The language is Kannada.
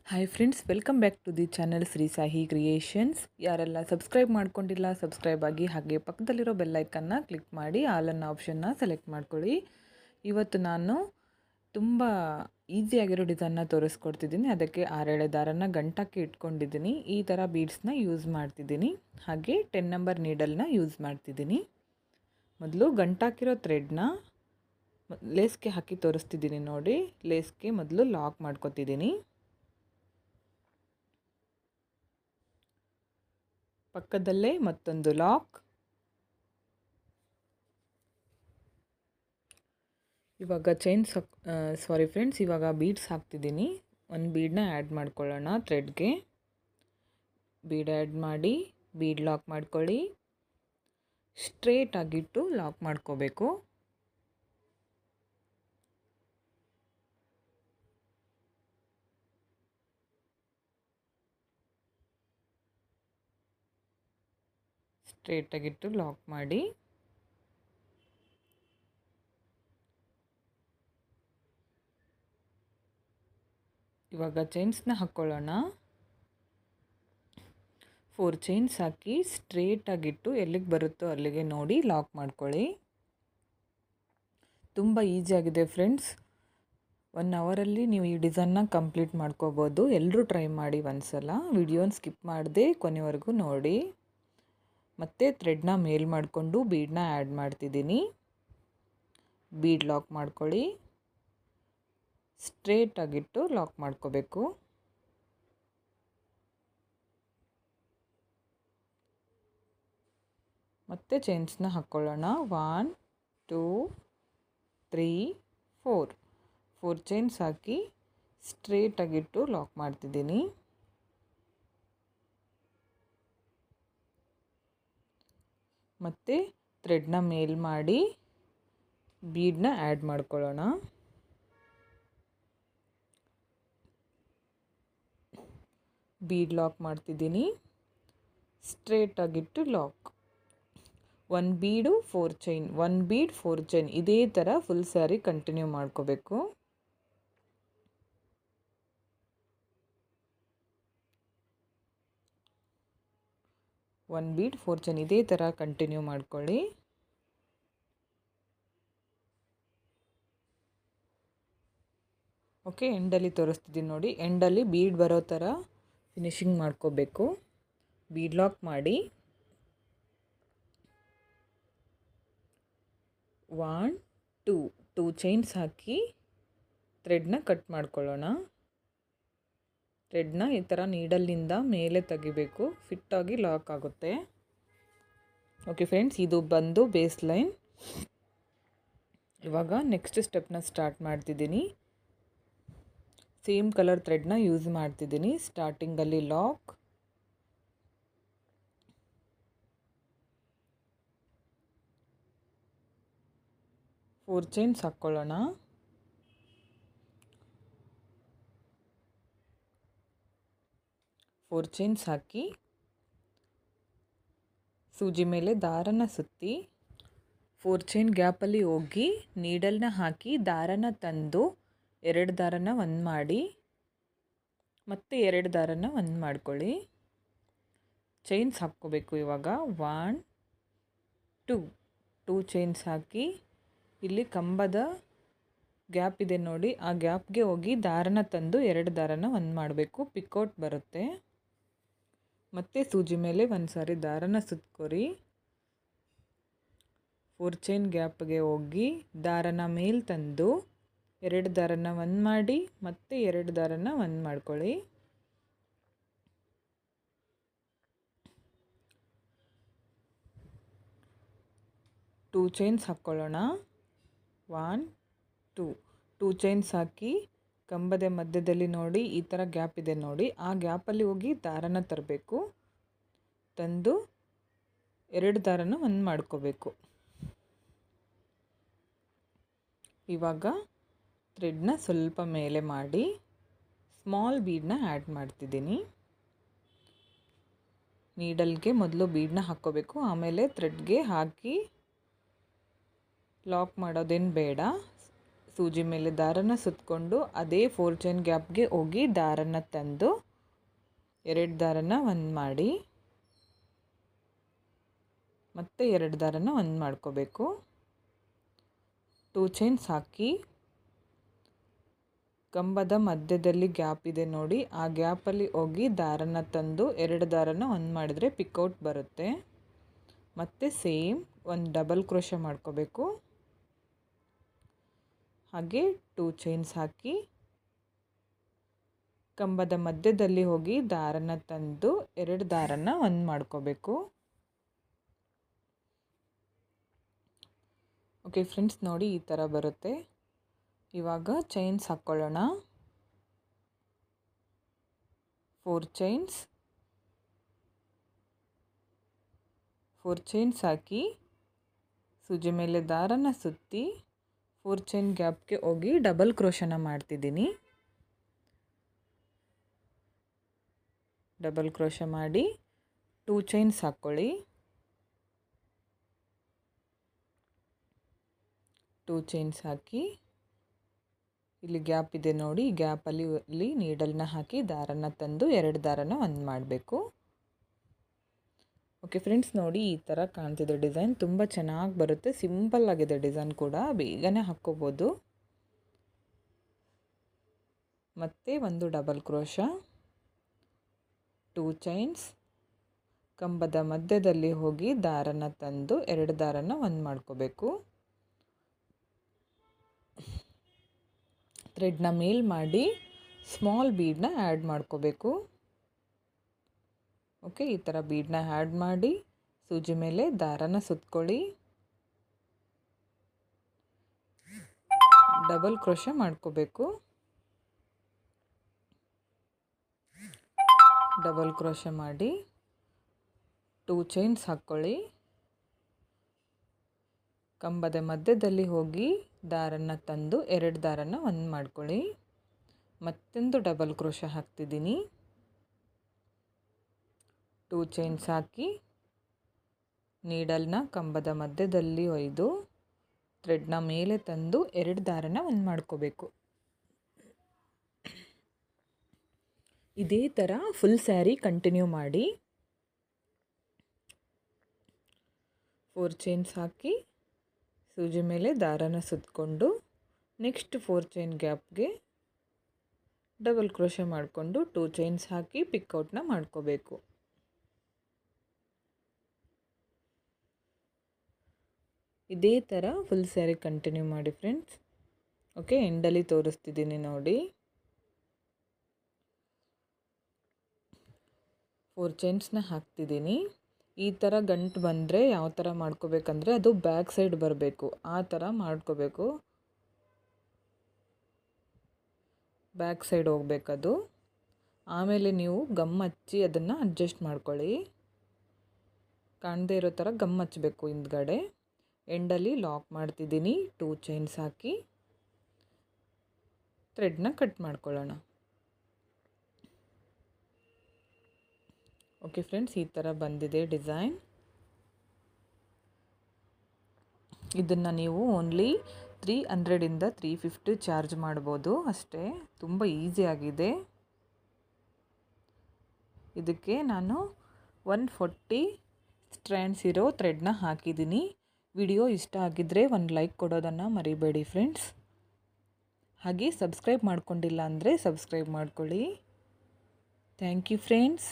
Hi friends, welcome back to the channel Shri Sahi creations. ಯಾರೆಲ್ಲ ಸಬ್ಸ್ಕ್ರೈಬ್ ಮಾಡ್ಕೊಂಡಿಲ್ಲ ಸಬ್ಸ್ಕ್ರೈಬ್ ಆಗಿ, ಹಾಗೆ ಪಕ್ಕದಲ್ಲಿರೋ ಬೆಲ್ಲೈಕನ್ನ ಕ್ಲಿಕ್ ಮಾಡಿ ಆಲನ್ನ ಆಪ್ಷನ್ನ ಸೆಲೆಕ್ಟ್ ಮಾಡ್ಕೊಳ್ಳಿ. ಇವತ್ತು ನಾನು ತುಂಬ ಈಸಿಯಾಗಿರೋ ಡಿಸೈನ್ನ ತೋರಿಸ್ಕೊಡ್ತಿದ್ದೀನಿ. ಅದಕ್ಕೆ 6 ದಾರನ ಗಂಟಕ್ಕೆ ಇಟ್ಕೊಂಡಿದ್ದೀನಿ. ಈ ಥರ ಬೀಡ್ಸ್ನ ಯೂಸ್ ಮಾಡ್ತಿದ್ದೀನಿ. ಹಾಗೆ 10 ನಂಬರ್ ನೀಡಲ್ನ ಯೂಸ್ ಮಾಡ್ತಿದ್ದೀನಿ. ಮೊದಲು ಗಂಟಾಕಿರೋ ಥ್ರೆಡ್ನ ಲೇಸ್ಗೆ ಹಾಕಿ ತೋರಿಸ್ತಿದ್ದೀನಿ ನೋಡಿ. ಲೇಸ್ಗೆ ಮೊದಲು ಲಾಕ್ ಮಾಡ್ಕೊತಿದ್ದೀನಿ. ಪಕ್ಕದಲ್ಲೇ ಮತ್ತೊಂದು ಲಾಕ್. ಇವಾಗ ಸಾರಿ ಫ್ರೆಂಡ್ಸ್, ಇವಾಗ ಬೀಡ್ಸ್ ಹಾಕ್ತಿದ್ದೀನಿ. ಒಂದು ಬೀಡನ್ನ ಆ್ಯಡ್ ಮಾಡ್ಕೊಳ್ಳೋಣ ಥ್ರೆಡ್ಗೆ. ಬೀಡ್ ಆ್ಯಡ್ ಮಾಡಿ ಬೀಡ್ ಲಾಕ್ ಮಾಡ್ಕೊಳ್ಳಿ. ಸ್ಟ್ರೇಟ್ ಆಗಿಟ್ಟು ಲಾಕ್ ಮಾಡ್ಕೋಬೇಕು. ಸ್ಟ್ರೇಟಾಗಿಟ್ಟು ಲಾಕ್ ಮಾಡಿ ಇವಾಗ ಚೈನ್ಸ್ನ ಹಾಕ್ಕೊಳ್ಳೋಣ. 4 ಚೈನ್ಸ್ ಹಾಕಿ ಸ್ಟ್ರೇಟಾಗಿಟ್ಟು ಎಲ್ಲಿಗೆ ಬರುತ್ತೋ ಅಲ್ಲಿಗೆ ನೋಡಿ ಲಾಕ್ ಮಾಡ್ಕೊಳ್ಳಿ. ತುಂಬ ಈಸಿಯಾಗಿದೆ ಫ್ರೆಂಡ್ಸ್. 1 ಅವರಲ್ಲಿ ನೀವು ಈ ಡಿಸೈನ್ನ ಕಂಪ್ಲೀಟ್ ಮಾಡ್ಕೋಬೋದು. ಎಲ್ಲರೂ ಟ್ರೈ ಮಾಡಿ ಒಂದ್ಸಲ. ವಿಡಿಯೋನ ಸ್ಕಿಪ್ ಮಾಡದೆ ಕೊನೆವರೆಗೂ ನೋಡಿ. ಮತ್ತು ಥ್ರೆಡ್ನ ಮೇಲ್ ಮಾಡಿಕೊಂಡು ಬೀಡನ್ನ ಆ್ಯಡ್ ಮಾಡ್ತಿದ್ದೀನಿ. ಬೀಡ್ ಲಾಕ್ ಮಾಡ್ಕೊಳ್ಳಿ. ಸ್ಟ್ರೇಟಾಗಿಟ್ಟು ಲಾಕ್ ಮಾಡ್ಕೋಬೇಕು. ಮತ್ತು ಚೈನ್ಸ್ನ ಹಾಕ್ಕೊಳ್ಳೋಣ. 1 2 3 4 ಚೈನ್ಸ್ ಹಾಕಿ ಸ್ಟ್ರೇಟಾಗಿಟ್ಟು ಲಾಕ್ ಮಾಡ್ತಿದ್ದೀನಿ. ಮತ್ತು ಥ್ರೆಡ್ನ ಮೇಲ್ ಮಾಡಿ ಬೀಡನ್ನ ಆ್ಯಡ್ ಮಾಡ್ಕೊಳ್ಳೋಣ. ಬೀಡ್ ಲಾಕ್ ಮಾಡ್ತಿದ್ದೀನಿ. ಸ್ಟ್ರೇಟಾಗಿಟ್ಟು ಲಾಕ್. 1 ಬೀಡು 4 ಚೈನ್, 1 ಬೀಡ್ 4 ಚೈನ್. ಇದೇ ಥರ ಫುಲ್ ಸ್ಯಾರಿ ಕಂಟಿನ್ಯೂ ಮಾಡ್ಕೋಬೇಕು. ಒನ್ ಬೀಡ್ 4 ಚೈನ್ ಇದೇ ಥರ ಕಂಟಿನ್ಯೂ ಮಾಡ್ಕೊಳ್ಳಿ. ಓಕೆ, ಎಂಡಲ್ಲಿ ತೋರಿಸ್ತಿದ್ದೀನಿ ನೋಡಿ. ಎಂಡಲ್ಲಿ ಬೀಡ್ ಬರೋ ಥರ ಫಿನಿಶಿಂಗ್ ಮಾಡ್ಕೋಬೇಕು. ಬೀಡ್ ಲಾಕ್ ಮಾಡಿ 1 2 ಚೈನ್ಸ್ ಹಾಕಿ ಥ್ರೆಡ್ನ ಕಟ್ ಮಾಡ್ಕೊಳ್ಳೋಣ. ಥ್ರೆಡ್ನ ಈ ಥರ ನೀಡಲ್ನಿಂದ ಮೇಲೆ ತೆಗಿಬೇಕು. ಫಿಟ್ಟಾಗಿ ಲಾಕ್ ಆಗುತ್ತೆ. ಓಕೆ ಫ್ರೆಂಡ್ಸ್, ಇದು ಬಂದು ಬೇಸ್ ಲೈನ್. ಇವಾಗ ನೆಕ್ಸ್ಟ್ ಸ್ಟೆಪ್ನ ಸ್ಟಾರ್ಟ್ ಮಾಡ್ತಿದ್ದೀನಿ. ಸೇಮ್ ಕಲರ್ ಥ್ರೆಡ್ನ ಯೂಸ್ ಮಾಡ್ತಿದ್ದೀನಿ. ಸ್ಟಾರ್ಟಿಂಗಲ್ಲಿ ಲಾಕ್, ಫೋರ್ ಚೈನ್ಸ್ ಹಾಕ್ಕೊಳ್ಳೋಣ. ಫೋರ್ ಚೈನ್ಸ್ ಹಾಕಿ ಸೂಜಿ ಮೇಲೆ ದಾರನ ಸುತ್ತಿ 4 ಚೈನ್ ಗ್ಯಾಪಲ್ಲಿ ಹೋಗಿ ನೀಡಲ್ನ ಹಾಕಿ ದಾರನ ತಂದು 2 ದಾರನ ಒಂದು ಮಾಡಿ ಮತ್ತೆ 2 ದಾರನ ಒಂದು ಮಾಡ್ಕೊಳ್ಳಿ. ಚೈನ್ಸ್ ಹಾಕ್ಕೋಬೇಕು. ಇವಾಗ 1 2 ಚೈನ್ಸ್ ಹಾಕಿ ಇಲ್ಲಿ ಕಂಬದ ಗ್ಯಾಪ್ ಇದೆ ನೋಡಿ, ಆ ಗ್ಯಾಪ್ಗೆ ಹೋಗಿ ದಾರನ ತಂದು 2 ದಾರನ ಒಂದು ಮಾಡಬೇಕು. ಪಿಕೌಟ್ ಬರುತ್ತೆ. ಮತ್ತು ಸೂಜಿ ಮೇಲೆ ಒಂದು ಸಾರಿ ದಾರನ ಸುತ್ಕೊರಿ. 4 ಚೈನ್ ಗ್ಯಾಪ್ಗೆ ಹೋಗಿ ದಾರನ ಮೇಲೆ ತಂದು 2 ದಾರನ ಒಂದು ಮಾಡಿ ಮತ್ತೆ 2 ದಾರನ ಒಂದು ಮಾಡ್ಕೊಳ್ಳಿ. ಟೂ ಚೈನ್ಸ್ ಹಾಕ್ಕೊಳ್ಳೋಣ. 1 2 ಚೈನ್ಸ್ ಹಾಕಿ ಕಂಬದ ಮಧ್ಯದಲ್ಲಿ ನೋಡಿ ಈ ಥರ ಗ್ಯಾಪ್ ಇದೆ ನೋಡಿ, ಆ ಗ್ಯಾಪಲ್ಲಿ ಹೋಗಿ ದಾರನ ತರಬೇಕು. ತಂದು 2 ದಾರನ ಒಂದು ಮಾಡ್ಕೋಬೇಕು. ಇವಾಗ ಥ್ರೆಡ್ನ ಸ್ವಲ್ಪ ಮೇಲೆ ಮಾಡಿ ಸ್ಮಾಲ್ ಬೀಡನ್ನ ಆ್ಯಡ್ ಮಾಡ್ತಿದ್ದೀನಿ. ನೀಡಲ್ಗೆ ಮೊದಲು ಬೀಡನ್ನ ಹಾಕ್ಕೋಬೇಕು, ಆಮೇಲೆ ಥ್ರೆಡ್ಗೆ ಹಾಕಿ ಲಾಕ್ ಮಾಡೋದೇನು ಬೇಡ. ಸೂಜಿ ಮೇಲೆ ದಾರನ ಸುತ್ತಕೊಂಡು ಅದೇ 4 ಚೈನ್ ಗ್ಯಾಪ್ಗೆ ಹೋಗಿ ದಾರನ ತಂದು 2 ದಾರನ ಒಂದು ಮಾಡಿ ಮತ್ತೆ 2 ದಾರನ ಒಂದು ಮಾಡ್ಕೋಬೇಕು. 2 ಚೈನ್ಸ್ ಹಾಕಿ ಕಂಬದ ಮಧ್ಯದಲ್ಲಿ ಗ್ಯಾಪ್ ಇದೆ ನೋಡಿ, ಆ ಗ್ಯಾಪಲ್ಲಿ ಹೋಗಿ ದಾರನ ತಂದು 2 ದಾರನ ಒಂದು ಮಾಡಿದರೆ ಪಿಕೌಟ್ ಬರುತ್ತೆ. ಮತ್ತು ಸೇಮ್ ಒಂದು ಡಬಲ್ ಕ್ರೋಶೆ ಮಾಡ್ಕೋಬೇಕು. ಹಾಗೆ 2 ಚೈನ್ಸ್ ಹಾಕಿ ಕಂಬದ ಮಧ್ಯದಲ್ಲಿ ಹೋಗಿ ದಾರನ ತಂದು 2 ದಾರನ ಒಂದು ಮಾಡ್ಕೋಬೇಕು. ಓಕೆ ಫ್ರೆಂಡ್ಸ್, ನೋಡಿ ಈ ಥರ ಬರುತ್ತೆ. ಇವಾಗ ಚೈನ್ಸ್ ಹಾಕ್ಕೊಳ್ಳೋಣ. 4 ಚೈನ್ಸ್ ಹಾಕಿ ಸೂಜಿ ಮೇಲೆ ದಾರನ ಸುತ್ತಿ 4 ಚೈನ್ ಗ್ಯಾಪ್ಗೆ ಹೋಗಿ ಡಬಲ್ ಕ್ರೋಶನ ಮಾಡ್ತಿದ್ದೀನಿ. ಡಬಲ್ ಕ್ರೋಶ ಮಾಡಿ 2 ಚೈನ್ಸ್ ಹಾಕ್ಕೊಳ್ಳಿ. 2 ಚೈನ್ಸ್ ಹಾಕಿ ಇಲ್ಲಿ ಗ್ಯಾಪ್ ಇದೆ ನೋಡಿ, ಈ ಗ್ಯಾಪಲ್ಲಿ ನೀಡಲ್ನ ಹಾಕಿ ದಾರನ ತಂದು 2 ದಾರನ ಒಂದು ಮಾಡಬೇಕು. ಓಕೆ ಫ್ರೆಂಡ್ಸ್, ನೋಡಿ ಈ ಥರ ಕಾಣ್ತಿದೆ ಡಿಸೈನ್. ತುಂಬ ಚೆನ್ನಾಗಿ ಬರುತ್ತೆ, ಸಿಂಪಲ್ ಆಗಿದೆ ಡಿಸೈನ್ ಕೂಡ, ಬೇಗನೆ ಹಾಕ್ಕೋಬೋದು. ಮತ್ತು ಒಂದು ಡಬಲ್ ಕ್ರೋಶ, 2 ಚೈನ್ಸ್, ಕಂಬದ ಮಧ್ಯದಲ್ಲಿ ಹೋಗಿ ದಾರನ ತಂದು 2 ದಾರನ ಒಂದು ಮಾಡ್ಕೋಬೇಕು. ಥ್ರೆಡ್ನ ಮೇಲ್ ಮಾಡಿ ಸ್ಮಾಲ್ ಬೀಡನ್ನ ಆ್ಯಡ್ ಮಾಡ್ಕೋಬೇಕು. ಓಕೆ, ಈ ಥರ ಬೀಡನ್ನ ಆ್ಯಡ್ ಮಾಡಿ ಸೂಜಿ ಮೇಲೆ ದಾರನ ಸುತ್ಕೊಳ್ಳಿ. ಡಬಲ್ ಕ್ರೋಶ ಮಾಡ್ಕೋಬೇಕು. ಡಬಲ್ ಕ್ರೋಶ ಮಾಡಿ 2 ಚೈನ್ಸ್ ಹಾಕ್ಕೊಳ್ಳಿ. ಕಂಬದ ಮಧ್ಯದಲ್ಲಿ ಹೋಗಿ ದಾರನ ತಂದು 2 ದಾರನ ಒಂದು ಮಾಡ್ಕೊಳ್ಳಿ. ಮತ್ತೊಂದು ಡಬಲ್ ಕ್ರೋಶ ಹಾಕ್ತಿದ್ದೀನಿ. 2 ಚೈನ್ಸ್ ಹಾಕಿ ನೀಡಲ್ನ ಕಂಬದ ಮಧ್ಯದಲ್ಲಿ ಒಯ್ದು ಥ್ರೆಡ್ನ ಮೇಲೆ ತಂದು 2 ದಾರನ ಒಂದು ಮಾಡ್ಕೋಬೇಕು. ಇದೇ ಥರ ಫುಲ್ ಸ್ಯಾರಿ ಕಂಟಿನ್ಯೂ ಮಾಡಿ. 4 ಚೈನ್ಸ್ ಹಾಕಿ ಸೂಜಿ ಮೇಲೆ ದಾರನ ಸುತ್ತಕೊಂಡು ನೆಕ್ಸ್ಟ್ 4 ಚೈನ್ ಗ್ಯಾಪ್ಗೆ ಡಬಲ್ ಕ್ರೋಶೆ ಮಾಡಿಕೊಂಡು 2 ಚೈನ್ಸ್ ಹಾಕಿ ಪಿಕ್ಔಟ್ನ ಮಾಡ್ಕೋಬೇಕು. ಇದೇ ಥರ ಫುಲ್ ಸ್ಯಾರಿ ಕಂಟಿನ್ಯೂ ಮಾಡಿ ಫ್ರೆಂಡ್ಸ್. ಓಕೆ, ಎಂಡಲ್ಲಿ ತೋರಿಸ್ತಿದ್ದೀನಿ ನೋಡಿ. 4 ಚೈನ್ಸ್ನ ಹಾಕ್ತಿದ್ದೀನಿ. ಈ ಥರ ಗಂಟು ಬಂದರೆ ಯಾವ ಥರ ಮಾಡ್ಕೋಬೇಕಂದ್ರೆ ಅದು ಬ್ಯಾಕ್ ಸೈಡ್ ಬರಬೇಕು, ಆ ಥರ ಮಾಡ್ಕೋಬೇಕು. ಬ್ಯಾಕ್ ಸೈಡ್ ಹೋಗ್ಬೇಕದು. ಆಮೇಲೆ ನೀವು ಗಮ್ ಹಚ್ಚಿ ಅದನ್ನು ಅಡ್ಜಸ್ಟ್ ಮಾಡ್ಕೊಳ್ಳಿ. ಕಾಣದೇ ಇರೋ ಥರ ಗಮ್ ಹಚ್ಚಬೇಕು ಹಿಂದ್ಗಡೆ. ಎಂಡಲ್ಲಿ ಲಾಕ್ ಮಾಡ್ತಿದ್ದೀನಿ. 2 ಚೈನ್ಸ್ ಹಾಕಿ ಥ್ರೆಡ್ನ ಕಟ್ ಮಾಡ್ಕೊಳ್ಳೋಣ. ಓಕೆ ಫ್ರೆಂಡ್ಸ್, ಈ ಥರ ಬಂದಿದೆ ಡಿಸೈನ್. ಇದನ್ನು ನೀವು ಓನ್ಲಿ 300ಇಂದ 350 ಚಾರ್ಜ್ ಮಾಡ್ಬೋದು ಅಷ್ಟೇ. ತುಂಬ ಈಸಿಯಾಗಿದೆ. ಇದಕ್ಕೆ ನಾನು 140 ಸ್ಟ್ರ್ಯಾಂಡ್ಸ್ ಇರೋ ಥ್ರೆಡ್ನ ಹಾಕಿದ್ದೀನಿ. ವಿಡಿಯೋ ಇಷ್ಟ ಆಗಿದ್ದರೆ ಒಂದು ಲೈಕ್ ಕೊಡೋದನ್ನು ಮರಿಬೇಡಿ ಫ್ರೆಂಡ್ಸ್. ಹಾಗೆ ಸಬ್ಸ್ಕ್ರೈಬ್ ಮಾಡ್ಕೊಂಡಿಲ್ಲ ಅಂದರೆ ಸಬ್ಸ್ಕ್ರೈಬ್ ಮಾಡ್ಕೊಳ್ಳಿ. Thank you friends.